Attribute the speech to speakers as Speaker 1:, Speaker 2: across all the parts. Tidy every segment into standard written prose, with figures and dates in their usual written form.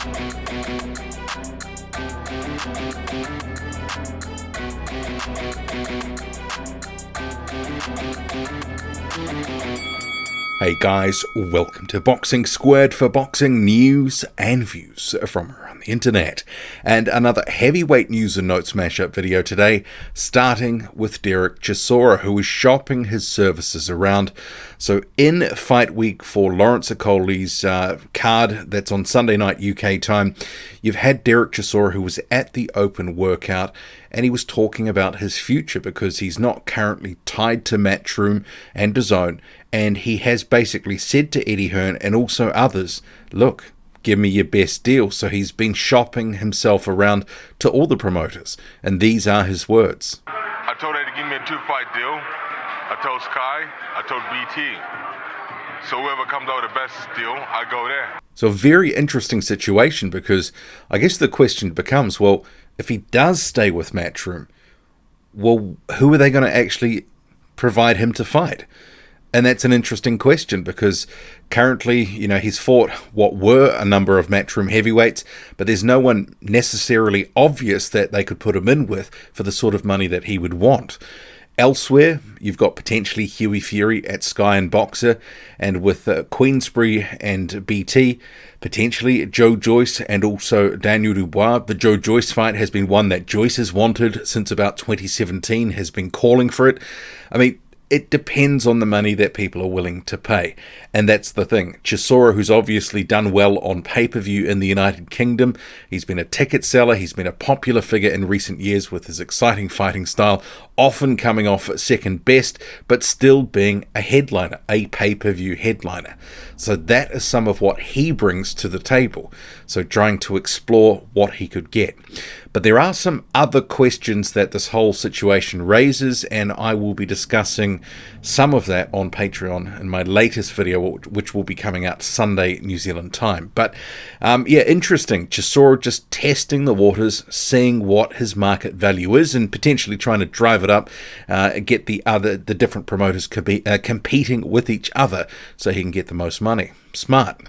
Speaker 1: Hey guys, welcome to Boxing Squared for boxing news and views from around the internet. And another heavyweight news and notes mashup video today, starting with Derek Chisora, who is shopping his services around. So in fight week for Lawrence Okolie's card that's on Sunday night UK time, you've had Derek Chisora, who was at the open workout, and he was talking about his future because he's not currently tied to Matchroom and DAZN, and he has basically said to Eddie Hearn and also others, look, give me your best deal. So he's been shopping himself around to all the promoters, and these are his words.
Speaker 2: I told Eddie to give me a 2-fight deal. I told Sky, I told BT. So whoever comes out with the best deal, I go there.
Speaker 1: So a very interesting situation, because I guess the question becomes, well, if he does stay with Matchroom, well, who are they going to actually provide him to fight? And that's an interesting question, because currently, he's fought what were a number of Matchroom heavyweights, but there's no one necessarily obvious that they could put him in with for the sort of money that he would want. Elsewhere, you've got potentially Hughie Fury at Sky and Boxer, and with Queensbury and BT, potentially Joe Joyce and also Daniel Dubois. The Joe Joyce fight has been one that Joyce has wanted since about 2017, has been calling for it. I mean, it depends on the money that people are willing to pay. And that's the thing. Chisora, who's obviously done well on pay-per-view in the United Kingdom, he's been a ticket seller, he's been a popular figure in recent years with his exciting fighting style, often coming off second best, but still being a headliner, a pay-per-view headliner. So that is some of what he brings to the table. So trying to explore what he could get. But there are some other questions that this whole situation raises, and I will be discussing some of that on Patreon in my latest video, which will be coming out Sunday, New Zealand time. But interesting. Chisora just testing the waters, seeing what his market value is, and potentially trying to drive it up, get the different promoters competing with each other so he can get the most money. Smart.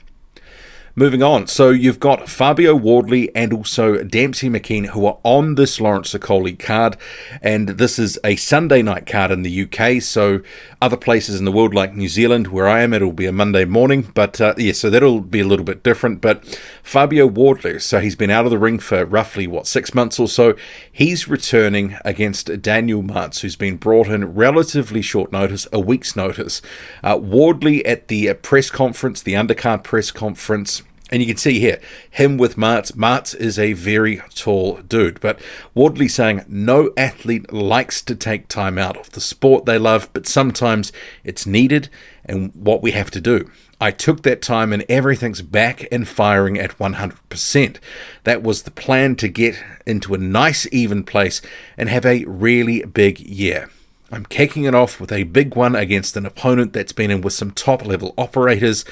Speaker 1: Moving on, so you've got Fabio Wardley and also Demsey McKean, who are on this Lawrence Okolie card, and this is a Sunday night card in the UK, so other places in the world like New Zealand, where I am, it'll be a Monday morning, but so that'll be a little bit different. But Fabio Wardley, so he's been out of the ring for roughly, 6 months or so, he's returning against Daniel Martz, who's been brought in relatively short notice, a week's notice. Wardley at the press conference, the undercard press conference, and you can see here, him with Martz. Martz is a very tall dude, but Wardley saying no athlete likes to take time out of the sport they love, but sometimes it's needed and what we have to do. I took that time and everything's back and firing at 100%. That was the plan, to get into a nice even place and have a really big year. I'm kicking it off with a big one against an opponent that's been in with some top-level operators.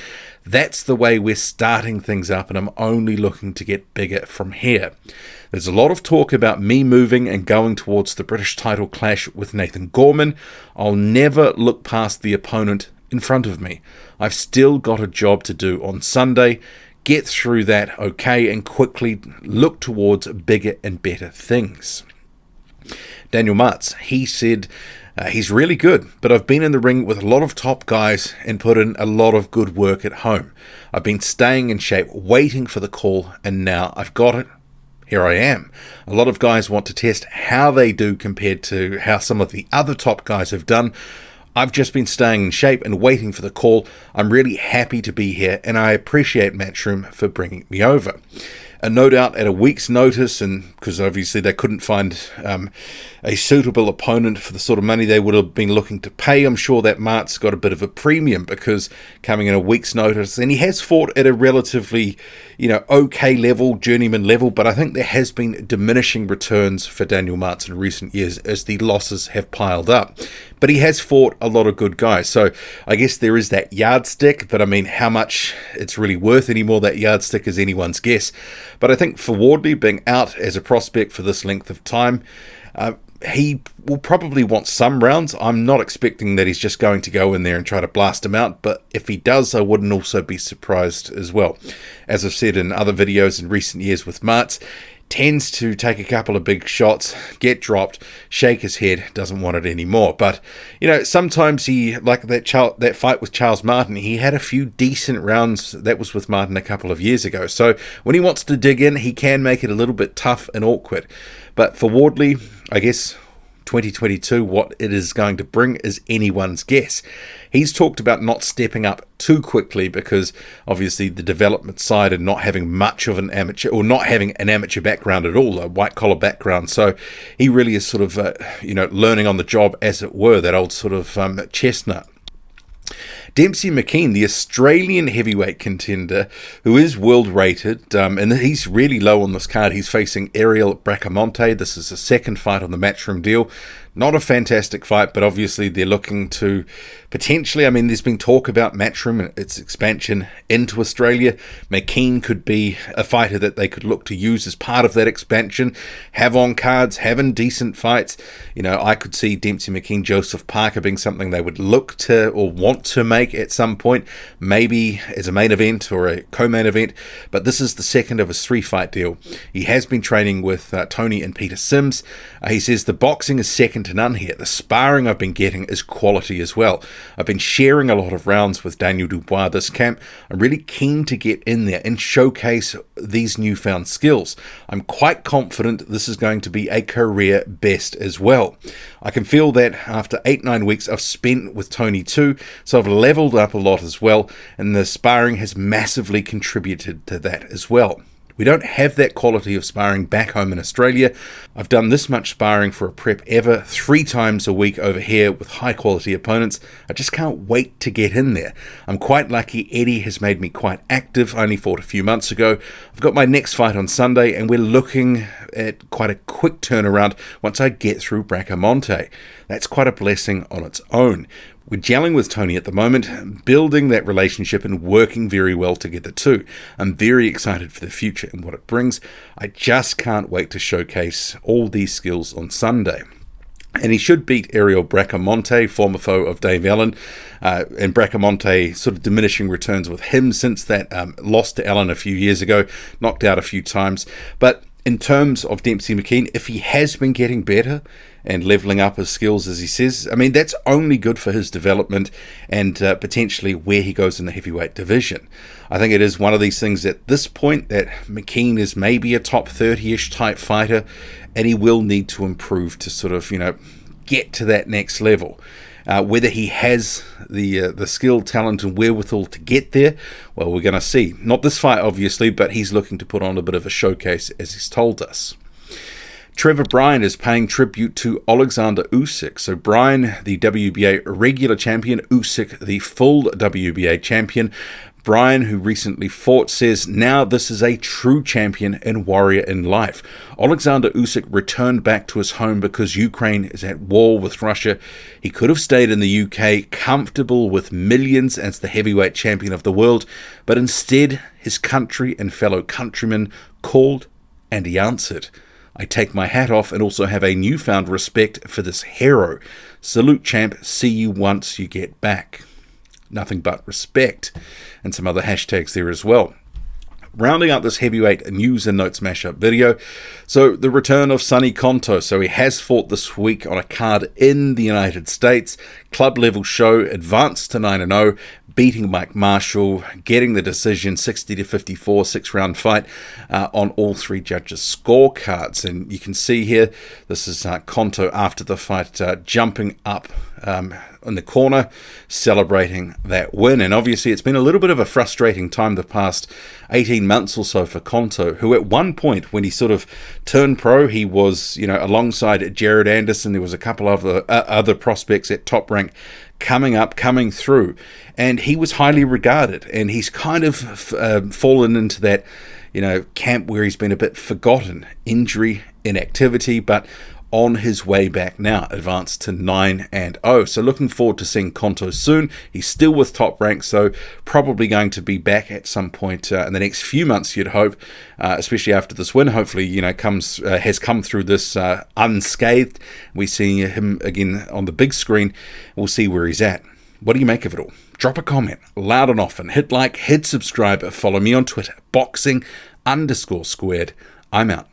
Speaker 1: That's the way we're starting things up, and I'm only looking to get bigger from here. There's a lot of talk about me moving and going towards the British title clash with Nathan Gorman. I'll never look past the opponent in front of me. I've still got a job to do on Sunday. Get through that okay and quickly look towards bigger and better things. Daniel Martz, he said, he's really good, but I've been in the ring with a lot of top guys and put in a lot of good work at home. I've been staying in shape, waiting for the call, and now I've got it. Here I am. A lot of guys want to test how they do compared to how some of the other top guys have done. I've just been staying in shape and waiting for the call. I'm really happy to be here, and I appreciate Matchroom for bringing me over. And no doubt at a week's notice, and because obviously they couldn't find a suitable opponent for the sort of money they would have been looking to pay, I'm sure that Martz got a bit of a premium because coming in a week's notice, and he has fought at a relatively, okay level, journeyman level, but I think there has been diminishing returns for Daniel Martz in recent years as the losses have piled up. But he has fought a lot of good guys, so I guess there is that yardstick, but I mean, how much it's really worth anymore, that yardstick, is anyone's guess. But I think for Wardley being out as a prospect for this length of time, he will probably want some rounds. I'm not expecting that he's just going to go in there and try to blast him out, but if he does, I wouldn't also be surprised as well. As I've said in other videos in recent years with Martz, tends to take a couple of big shots, get dropped, shake his head, doesn't want it anymore. But, sometimes he, like that fight with Charles Martin, he had a few decent rounds. That was with Martin a couple of years ago. So when he wants to dig in, he can make it a little bit tough and awkward. But for Wardley, I guess 2022, what it is going to bring is anyone's guess. He's talked about not stepping up too quickly because obviously the development side and not having much of an amateur, or not having an amateur background at all, a white collar background. So he really is sort of, learning on the job, as it were, that old sort of chestnut. Demsey McKean, the Australian heavyweight contender, who is world rated, and he's really low on this card. He's facing Ariel Bracamonte. This is the second fight on the Matchroom deal. Not a fantastic fight, but obviously they're looking to potentially, there's been talk about Matchroom and its expansion into Australia. McKean could be a fighter that they could look to use as part of that expansion, have on cards, having decent fights. I could see Demsey McKean, Joseph Parker being something they would look to or want to make at some point, maybe as a main event or a co-main event, but this is the second of his 3-fight deal. He has been training with Tony and Peter Sims. He says the boxing is second to none here. The sparring I've been getting is quality as well. I've been sharing a lot of rounds with Daniel Dubois this camp. I'm really keen to get in there and showcase these newfound skills. I'm quite confident this is going to be a career best as well. I can feel that after 8-9 weeks I've spent with Tony too, so I've leveled up a lot as well, and the sparring has massively contributed to that as well. We don't have that quality of sparring back home in Australia. I've done this much sparring for a prep ever, 3 times a week over here with high quality opponents. I just can't wait to get in there. I'm quite lucky Eddie has made me quite active. I only fought a few months ago. I've got my next fight on Sunday and we're looking at quite a quick turnaround once I get through Bracamonte. That's quite a blessing on its own. We're gelling with Tony at the moment, building that relationship and working very well together too. I'm very excited for the future and what it brings. I just can't wait to showcase all these skills on Sunday. And he should beat Ariel Bracamonte, former foe of Dave Allen, and Bracamonte sort of diminishing returns with him since that loss to Allen a few years ago, knocked out a few times. But in terms of Demsey McKean, if he has been getting better and leveling up his skills, as he says, that's only good for his development and potentially where he goes in the heavyweight division. I think it is one of these things at this point that McKean is maybe a top 30-ish type fighter, and he will need to improve to sort of, get to that next level. Whether he has the skill, talent and wherewithal to get there, well, we're going to see. Not this fight, obviously, but he's looking to put on a bit of a showcase, as he's told us. Trevor Bryan is paying tribute to Oleksandr Uysk. So Bryan, the WBA regular champion, Usyk, the full WBA champion. Bryan, who recently fought, says, now this is a true champion and warrior in life. Oleksandr Usyk returned back to his home because Ukraine is at war with Russia. He could have stayed in the UK, comfortable with millions as the heavyweight champion of the world, but instead his country and fellow countrymen called and he answered. I take my hat off and also have a newfound respect for this hero. Salute, champ. See you once you get back. Nothing but respect. And some other hashtags there as well. Rounding out this heavyweight news and notes mashup video, so the return of Sonny Conto. So he has fought this week on a card in the United States, club level show, advanced to 9-0, beating Mike Marshall, getting the decision 60-54 6-round fight on all 3 judges' scorecards. And you can see here, this is Conto after the fight jumping up in the corner, celebrating that win. And obviously it's been a little bit of a frustrating time the past 18 months or so for Conto, who at one point when he sort of turned pro, he was, alongside Jared Anderson. There was a couple of other prospects at top rank coming through, and he was highly regarded, and he's kind of fallen into that camp where he's been a bit forgotten, injury, inactivity. But on his way back now, advanced to 9-0. So looking forward to seeing Conto soon. He's still with Top Rank, so probably going to be back at some point in the next few months, you'd hope, especially after this win. Hopefully, has come through this unscathed. We see him again on the big screen. We'll see where he's at. What do you make of it all? Drop a comment, loud and often. Hit like, hit subscribe, follow me on Twitter, boxing_squared. I'm out.